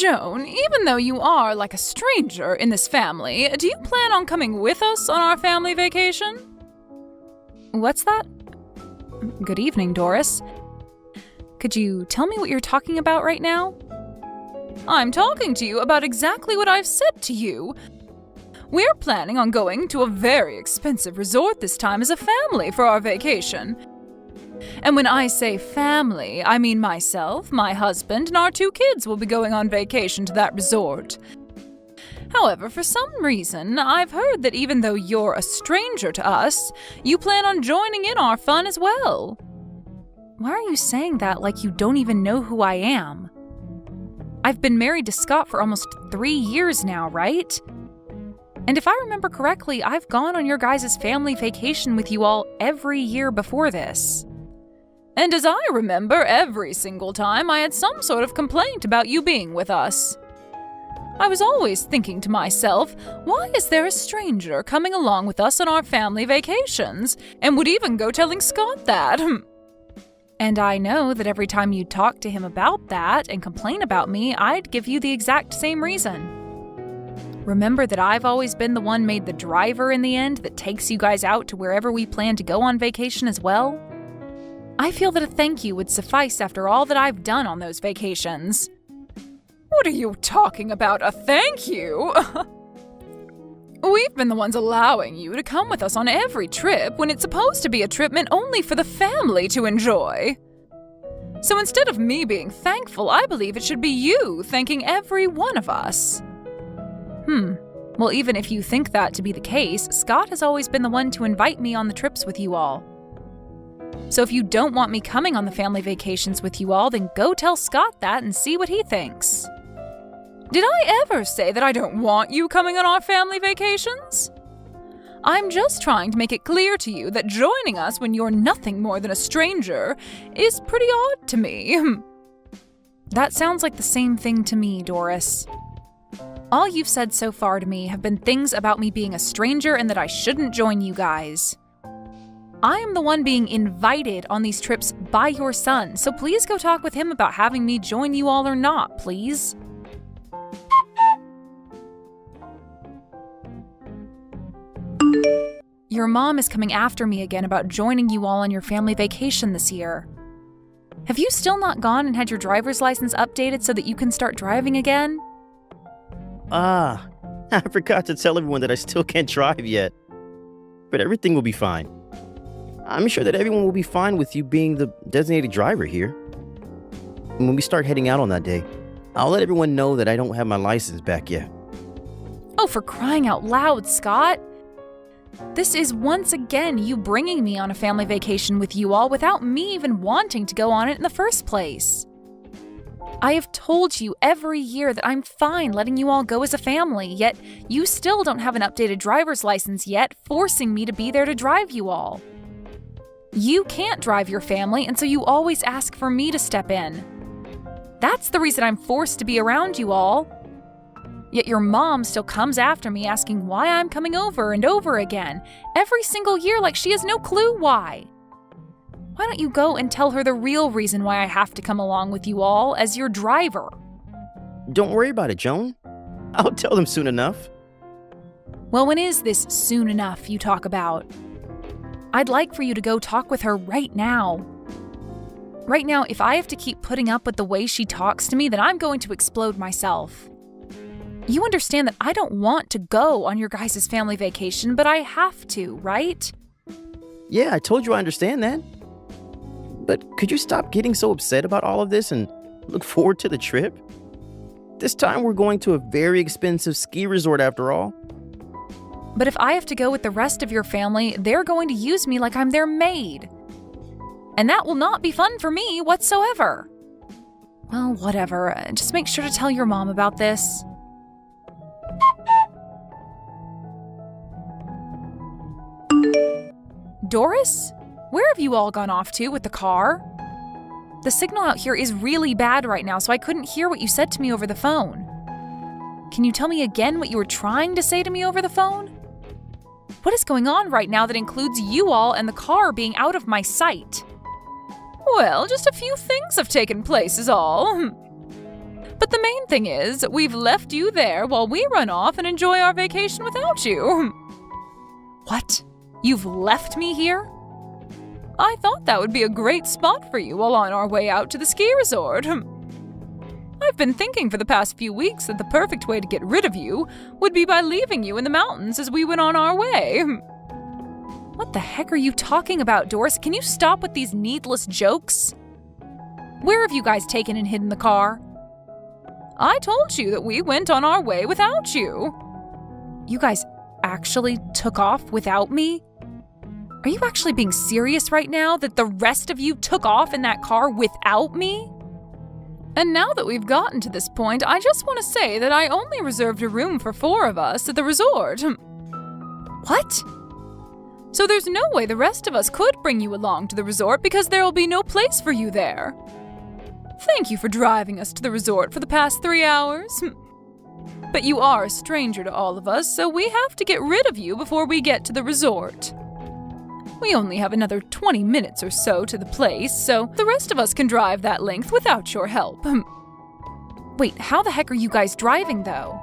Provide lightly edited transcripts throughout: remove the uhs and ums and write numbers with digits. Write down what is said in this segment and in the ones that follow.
Joan, even though you are like a stranger in this family, do you plan on coming with us on our family vacation? What's that? Good evening, Doris. Could you tell me what you're talking about right now? I'm talking to you about exactly what I've said to you. We're planning on going to a very expensive resort this time as a family for our vacation. And when I say family, I mean myself, my husband, and our 2 kids will be going on vacation to that resort. However, for some reason, I've heard that even though you're a stranger to us, you plan on joining in our fun as well. Why are you saying that like you don't even know who I am? I've been married to Scott for almost 3 years now, right? And if I remember correctly, I've gone on your guys' family vacation with you all every year before this. And as I remember, every single time I had some sort of complaint about you being with us. I was always thinking to myself, why is there a stranger coming along with us on our family vacations? And would even go telling Scott that. And I know that every time you talk to him about that and complain about me, I'd give you the exact same reason. Remember that I've always been the one made the driver in the end that takes you guys out to wherever we plan to go on vacation as well? I feel that a thank you would suffice after all that I've done on those vacations. What are you talking about, a thank you? We've been the ones allowing you to come with us on every trip when it's supposed to be a trip meant only for the family to enjoy. So instead of me being thankful, I believe it should be you thanking every one of us. Well, even if you think that to be the case, Scott has always been the one to invite me on the trips with you all. So if you don't want me coming on the family vacations with you all, then go tell Scott that and see what he thinks. Did I ever say that I don't want you coming on our family vacations? I'm just trying to make it clear to you that joining us when you're nothing more than a stranger is pretty odd to me. That sounds like the same thing to me, Doris. All you've said so far to me have been things about me being a stranger and that I shouldn't join you guys. I am the one being invited on these trips by your son, so please go talk with him about having me join you all or not, please. Your mom is coming after me again about joining you all on your family vacation this year. Have you still not gone and had your driver's license updated so that you can start driving again? I forgot to tell everyone that I still can't drive yet. But everything will be fine. I'm sure that everyone will be fine with you being the designated driver here. And when we start heading out on that day, I'll let everyone know that I don't have my license back yet. Oh, for crying out loud, Scott! This is once again you bringing me on a family vacation with you all without me even wanting to go on it in the first place. I have told you every year that I'm fine letting you all go as a family, yet you still don't have an updated driver's license yet, forcing me to be there to drive you all. You can't drive your family, and so you always ask for me to step in. That's the reason I'm forced to be around you all. Yet your mom still comes after me asking why I'm coming over and over again, every single year like she has no clue why. Why don't you go and tell her the real reason why I have to come along with you all as your driver? Don't worry about it, Joan. I'll tell them soon enough. Well, when is this soon enough you talk about? I'd like for you to go talk with her right now. Right now, if I have to keep putting up with the way she talks to me, then I'm going to explode myself. You understand that I don't want to go on your guys' family vacation, but I have to, right? Yeah, I told you I understand that. But could you stop getting so upset about all of this and look forward to the trip? This time we're going to a very expensive ski resort after all. But if I have to go with the rest of your family, they're going to use me like I'm their maid. And that will not be fun for me whatsoever. Well, whatever. Just make sure to tell your mom about this. Doris? Where have you all gone off to with the car? The signal out here is really bad right now, so I couldn't hear what you said to me over the phone. Can you tell me again what you were trying to say to me over the phone? What is going on right now that includes you all and the car being out of my sight? Well, just a few things have taken place is all. But the main thing is, we've left you there while we run off and enjoy our vacation without you. What? You've left me here? I thought that would be a great spot for you while on our way out to the ski resort. I've been thinking for the past few weeks that the perfect way to get rid of you would be by leaving you in the mountains as we went on our way. What the heck are you talking about, Doris? Can you stop with these needless jokes? Where have you guys taken and hidden the car? I told you that we went on our way without you. You guys actually took off without me? Are you actually being serious right now that the rest of you took off in that car without me? And now that we've gotten to this point, I just want to say that I only reserved a room for 4 of us at the resort. What? So there's no way the rest of us could bring you along to the resort because there will be no place for you there. Thank you for driving us to the resort for the past 3 hours. But you are a stranger to all of us, so we have to get rid of you before we get to the resort. We only have another 20 minutes or so to the place, so the rest of us can drive that length without your help. Wait, how the heck are you guys driving, though?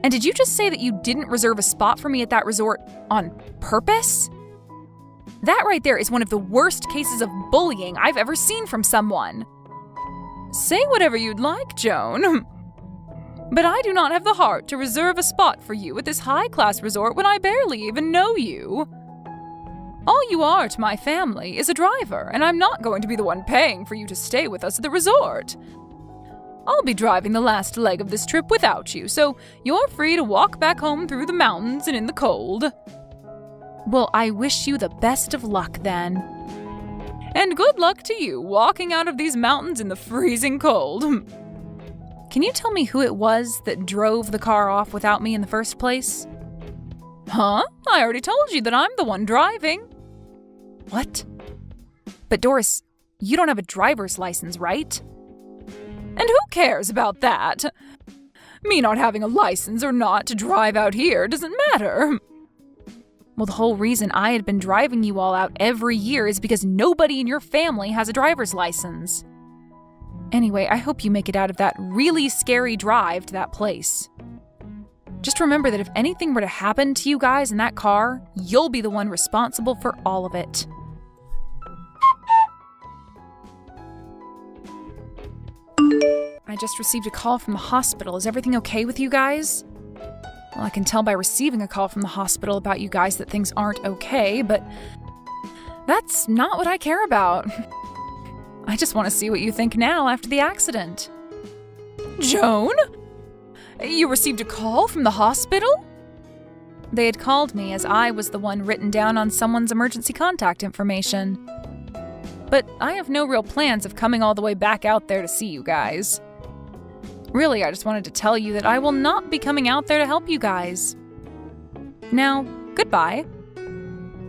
And did you just say that you didn't reserve a spot for me at that resort on purpose? That right there is one of the worst cases of bullying I've ever seen from someone. Say whatever you'd like, Joan. But I do not have the heart to reserve a spot for you at this high-class resort when I barely even know you. All you are to my family is a driver, and I'm not going to be the one paying for you to stay with us at the resort. I'll be driving the last leg of this trip without you, so you're free to walk back home through the mountains and in the cold. Well, I wish you the best of luck then. And good luck to you walking out of these mountains in the freezing cold. Can you tell me who it was that drove the car off without me in the first place? Huh? I already told you that I'm the one driving. What? But Doris, you don't have a driver's license, right? And who cares about that? Me not having a license or not to drive out here doesn't matter. Well, the whole reason I had been driving you all out every year is because nobody in your family has a driver's license. Anyway, I hope you make it out of that really scary drive to that place. Just remember that if anything were to happen to you guys in that car, you'll be the one responsible for all of it. I just received a call from the hospital. Is everything okay with you guys? Well, I can tell by receiving a call from the hospital about you guys that things aren't okay, but that's not what I care about. I just want to see what you think now after the accident. Joan? You received a call from the hospital? They had called me as I was the one written down on someone's emergency contact information. But I have no real plans of coming all the way back out there to see you guys. Really, I just wanted to tell you that I will not be coming out there to help you guys. Now, goodbye.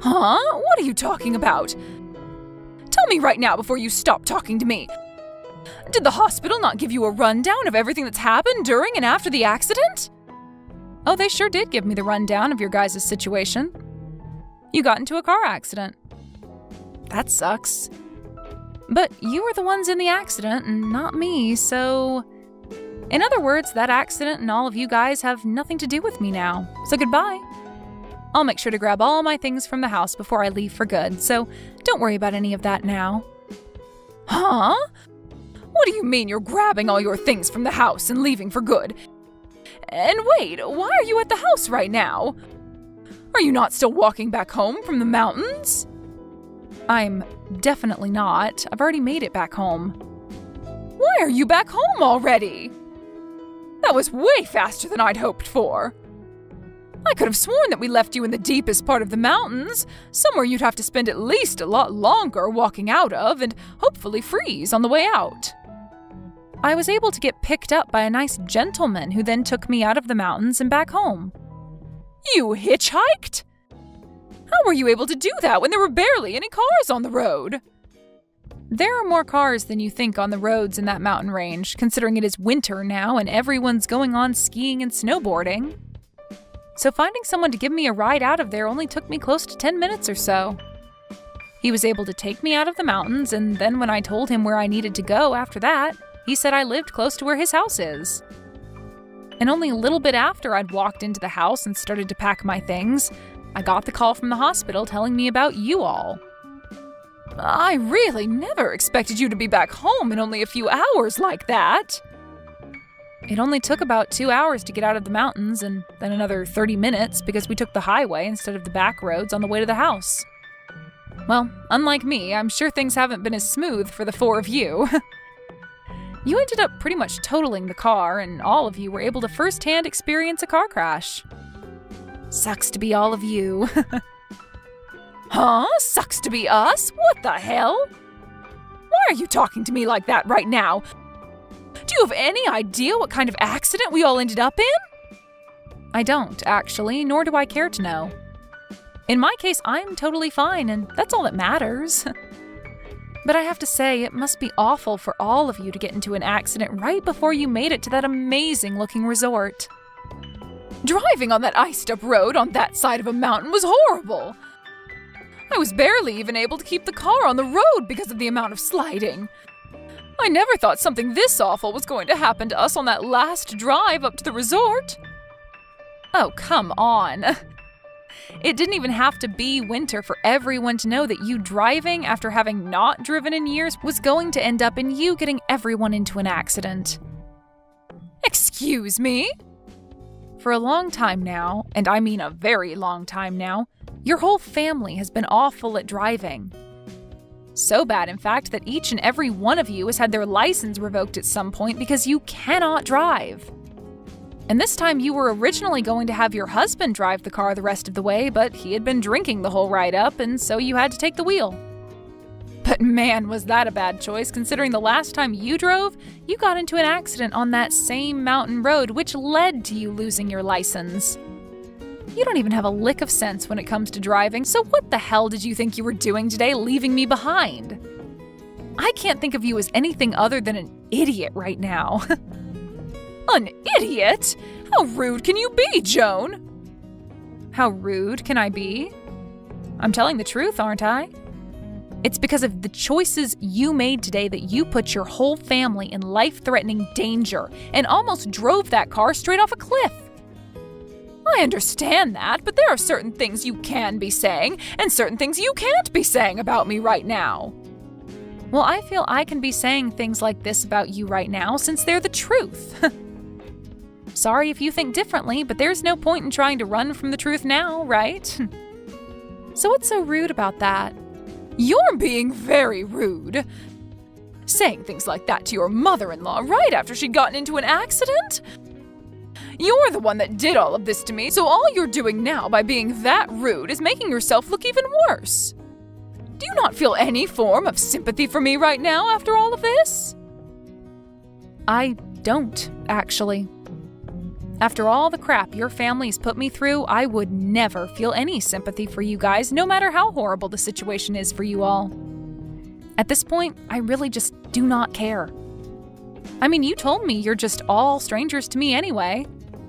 Huh? What are you talking about? Tell me right now before you stop talking to me. Did the hospital not give you a rundown of everything that's happened during and after the accident? Oh, they sure did give me the rundown of your guys' situation. You got into a car accident. That sucks. But you were the ones in the accident and not me, so... In other words, that accident and all of you guys have nothing to do with me now. So goodbye. I'll make sure to grab all my things from the house before I leave for good, so don't worry about any of that now. Huh? What do you mean you're grabbing all your things from the house and leaving for good? And wait, why are you at the house right now? Are you not still walking back home from the mountains? I'm definitely not. I've already made it back home. Why are you back home already? That was way faster than I'd hoped for. I could have sworn that we left you in the deepest part of the mountains, somewhere you'd have to spend at least a lot longer walking out of and hopefully freeze on the way out. I was able to get picked up by a nice gentleman who then took me out of the mountains and back home. You hitchhiked? How were you able to do that when there were barely any cars on the road? There are more cars than you think on the roads in that mountain range, considering it is winter now and everyone's going on skiing and snowboarding. So finding someone to give me a ride out of there only took me close to 10 minutes or so. He was able to take me out of the mountains, and then when I told him where I needed to go after that, He said I lived close to where his house is. And only a little bit after I'd walked into the house and started to pack my things, I got the call from the hospital telling me about you all. I really never expected you to be back home in only a few hours like that. It only took about 2 hours to get out of the mountains and then another 30 minutes because we took the highway instead of the back roads on the way to the house. Well, unlike me, I'm sure things haven't been as smooth for the four of you. You ended up pretty much totaling the car, and all of you were able to firsthand experience a car crash. Sucks to be all of you. Huh? Sucks to be us? What the hell? Why are you talking to me like that right now? Do you have any idea what kind of accident we all ended up in? I don't, actually, nor do I care to know. In my case, I'm totally fine, and that's all that matters. But I have to say, it must be awful for all of you to get into an accident right before you made it to that amazing-looking resort. Driving on that iced-up road on that side of a mountain was horrible. I was barely even able to keep the car on the road because of the amount of sliding. I never thought something this awful was going to happen to us on that last drive up to the resort. Oh, come on. It didn't even have to be winter for everyone to know that you driving after having not driven in years was going to end up in you getting everyone into an accident. Excuse me? For a long time now, and I mean a very long time now, your whole family has been awful at driving. So bad, in fact, that each and every one of you has had their license revoked at some point because you cannot drive. And this time you were originally going to have your husband drive the car the rest of the way, but he had been drinking the whole ride up, and so you had to take the wheel. But man, was that a bad choice, considering the last time you drove, you got into an accident on that same mountain road, which led to you losing your license. You don't even have a lick of sense when it comes to driving, so what the hell did you think you were doing today, leaving me behind? I can't think of you as anything other than an idiot right now. An idiot? How rude can you be, Joan? How rude can I be? I'm telling the truth, aren't I? It's because of the choices you made today that you put your whole family in life-threatening danger and almost drove that car straight off a cliff. I understand that, but there are certain things you can be saying and certain things you can't be saying about me right now. Well, I feel I can be saying things like this about you right now since they're the truth. Sorry if you think differently, but there's no point in trying to run from the truth now, right? So what's so rude about that? You're being very rude. Saying things like that to your mother-in-law right after she'd gotten into an accident? You're the one that did all of this to me, so all you're doing now by being that rude is making yourself look even worse. Do you not feel any form of sympathy for me right now after all of this? I don't, actually. After all the crap your family's put me through, I would never feel any sympathy for you guys, no matter how horrible the situation is for you all. At this point, I really just do not care. I mean, you told me you're just all strangers to me anyway,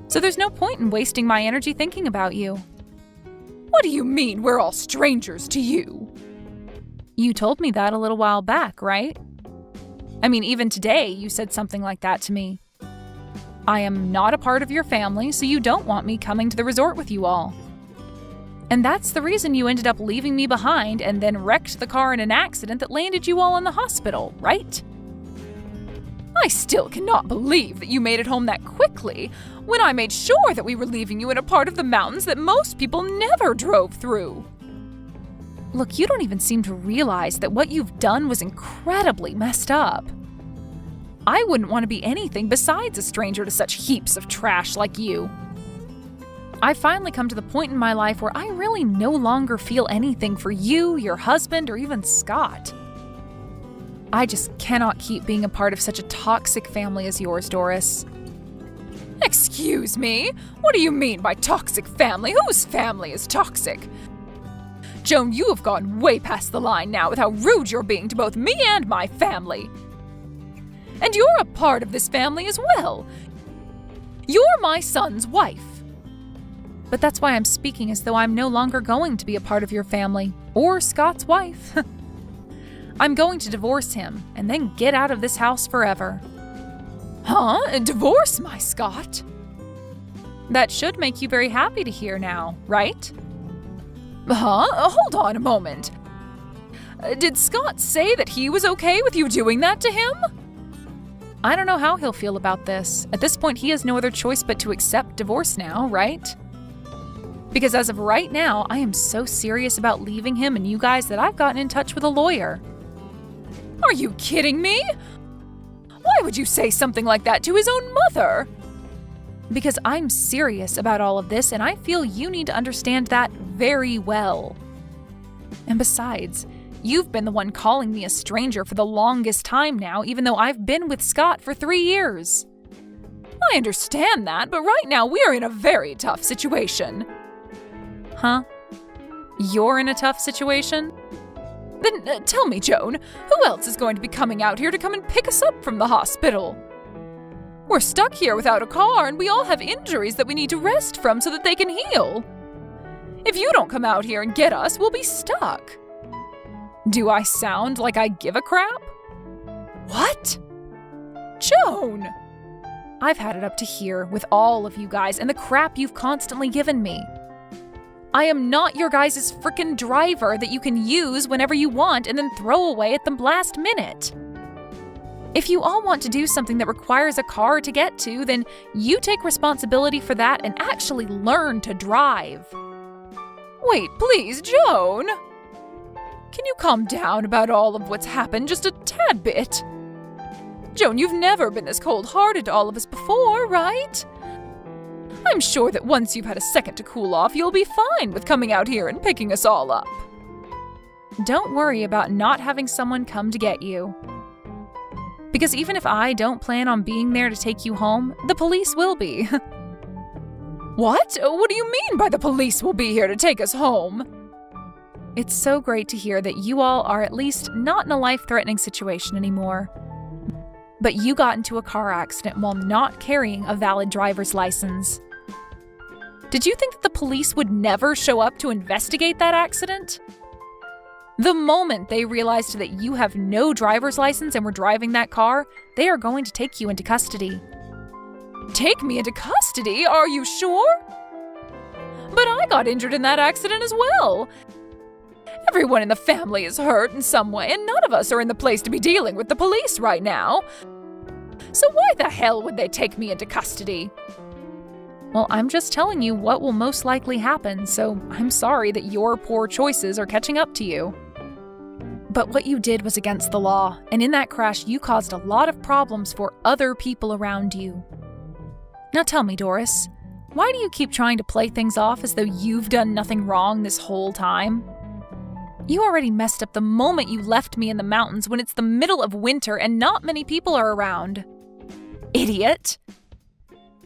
so there's no point in wasting my energy thinking about you. What do you mean we're all strangers to you? You told me that a little while back, right? I mean, even today you said something like that to me. I am not a part of your family, so you don't want me coming to the resort with you all. And that's the reason you ended up leaving me behind and then wrecked the car in an accident that landed you all in the hospital, right? I still cannot believe that you made it home that quickly when I made sure that we were leaving you in a part of the mountains that most people never drove through. Look, you don't even seem to realize that what you've done was incredibly messed up. I wouldn't want to be anything besides a stranger to such heaps of trash like you. I've finally come to the point in my life where I really no longer feel anything for you, your husband, or even Scott. I just cannot keep being a part of such a toxic family as yours, Doris. Excuse me? What do you mean by toxic family? Whose family is toxic? Joan, you have gone way past the line now with how rude you're being to both me and my family. And you're a part of this family as well. You're my son's wife. But that's why I'm speaking as though I'm no longer going to be a part of your family, or Scott's wife. I'm going to divorce him, and then get out of this house forever. Huh? Divorce, my Scott? That should make you very happy to hear now, right? Huh? Hold on a moment. Did Scott say that he was okay with you doing that to him? I don't know how he'll feel about this. At this point, he has no other choice but to accept divorce now, right? Because as of right now, I am so serious about leaving him and you guys that I've gotten in touch with a lawyer. Are you kidding me? Why would you say something like that to his own mother? Because I'm serious about all of this and I feel you need to understand that very well. And besides, you've been the one calling me a stranger for the longest time now, even though I've been with Scott for 3 years. I understand that, but right now we are in a very tough situation. Huh? You're in a tough situation? Then tell me, Joan, who else is going to be coming out here to come and pick us up from the hospital? We're stuck here without a car and we all have injuries that we need to rest from so that they can heal. If you don't come out here and get us, we'll be stuck. Do I sound like I give a crap? What? Joan! I've had it up to here with all of you guys and the crap you've constantly given me. I am not your guys' frickin' driver that you can use whenever you want and then throw away at the last minute. If you all want to do something that requires a car to get to, then you take responsibility for that and actually learn to drive. Wait, please, Joan! Can you calm down about all of what's happened just a tad bit? Joan, you've never been this cold-hearted to all of us before, right? I'm sure that once you've had a second to cool off, you'll be fine with coming out here and picking us all up. Don't worry about not having someone come to get you. Because even if I don't plan on being there to take you home, the police will be. What? What do you mean by the police will be here to take us home? It's so great to hear that you all are at least not in a life-threatening situation anymore. But you got into a car accident while not carrying a valid driver's license. Did you think that the police would never show up to investigate that accident? The moment they realized that you have no driver's license and were driving that car, they are going to take you into custody. Take me into custody? Are you sure? But I got injured in that accident as well. Everyone in the family is hurt in some way, and none of us are in the place to be dealing with the police right now. So why the hell would they take me into custody? Well, I'm just telling you what will most likely happen, so I'm sorry that your poor choices are catching up to you. But what you did was against the law, and in that crash you caused a lot of problems for other people around you. Now tell me, Doris, why do you keep trying to play things off as though you've done nothing wrong this whole time? You already messed up the moment you left me in the mountains when it's the middle of winter and not many people are around. Idiot!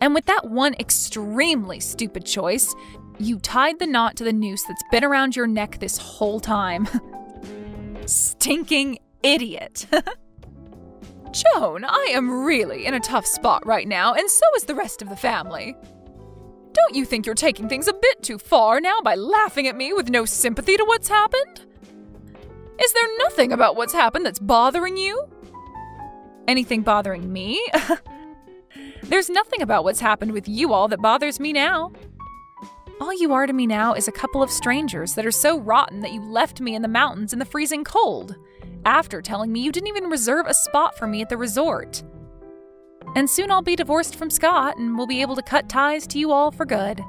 And with that one extremely stupid choice, you tied the knot to the noose that's been around your neck this whole time. Stinking idiot! Joan, I am really in a tough spot right now, and so is the rest of the family. Don't you think you're taking things a bit too far now by laughing at me with no sympathy to what's happened? Is there nothing about what's happened that's bothering you? Anything bothering me? There's nothing about what's happened with you all that bothers me now. All you are to me now is a couple of strangers that are so rotten that you left me in the mountains in the freezing cold, after telling me you didn't even reserve a spot for me at the resort. And soon I'll be divorced from Scott and we'll be able to cut ties to you all for good.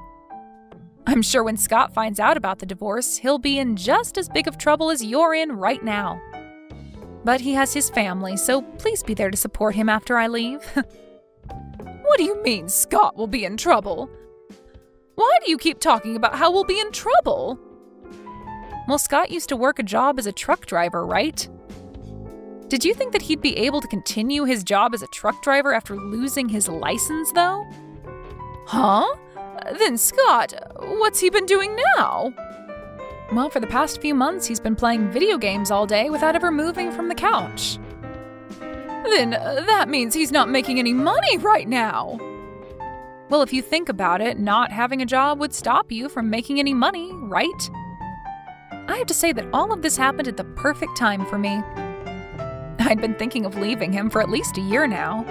I'm sure when Scott finds out about the divorce, he'll be in just as big of trouble as you're in right now. But he has his family, so please be there to support him after I leave. What do you mean Scott will be in trouble? Why do you keep talking about how we'll be in trouble? Well, Scott used to work a job as a truck driver, right? Did you think that he'd be able to continue his job as a truck driver after losing his license, though? Huh? Then Scott, what's he been doing now? Well, for the past few months, he's been playing video games all day without ever moving from the couch. Then that means he's not making any money right now. Well, if you think about it, not having a job would stop you from making any money, right? I have to say that all of this happened at the perfect time for me. I'd been thinking of leaving him for at least a year now.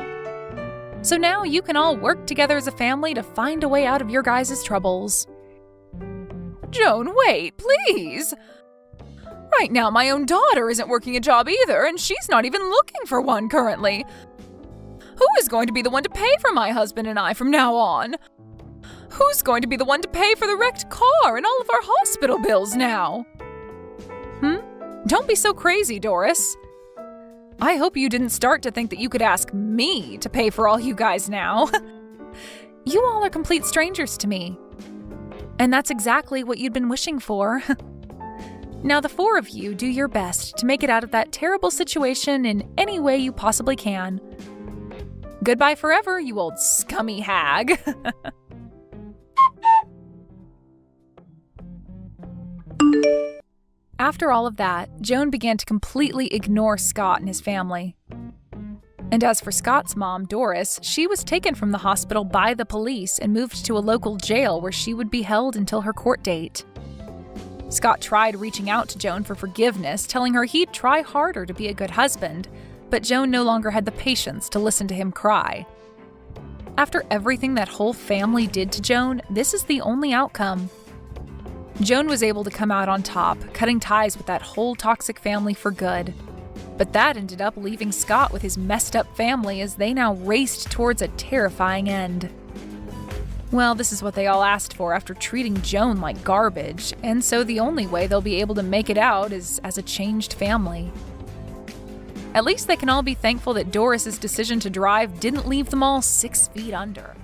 So now you can all work together as a family to find a way out of your guys' troubles. Joan, wait, please! Right now, my own daughter isn't working a job either, and she's not even looking for one currently. Who is going to be the one to pay for my husband and I from now on? Who's going to be the one to pay for the wrecked car and all of our hospital bills now? Don't be so crazy, Doris. I hope you didn't start to think that you could ask me to pay for all you guys now. You all are complete strangers to me. And that's exactly what you'd been wishing for. Now the four of you do your best to make it out of that terrible situation in any way you possibly can. Goodbye forever, you old scummy hag. After all of that, Joan began to completely ignore Scott and his family. And as for Scott's mom, Doris, she was taken from the hospital by the police and moved to a local jail where she would be held until her court date. Scott tried reaching out to Joan for forgiveness, telling her he'd try harder to be a good husband, but Joan no longer had the patience to listen to him cry. After everything that whole family did to Joan, this is the only outcome. Joan was able to come out on top, cutting ties with that whole toxic family for good. But that ended up leaving Scott with his messed up family as they now raced towards a terrifying end. Well, this is what they all asked for after treating Joan like garbage, and so the only way they'll be able to make it out is as a changed family. At least they can all be thankful that Doris's decision to drive didn't leave them all 6 feet under.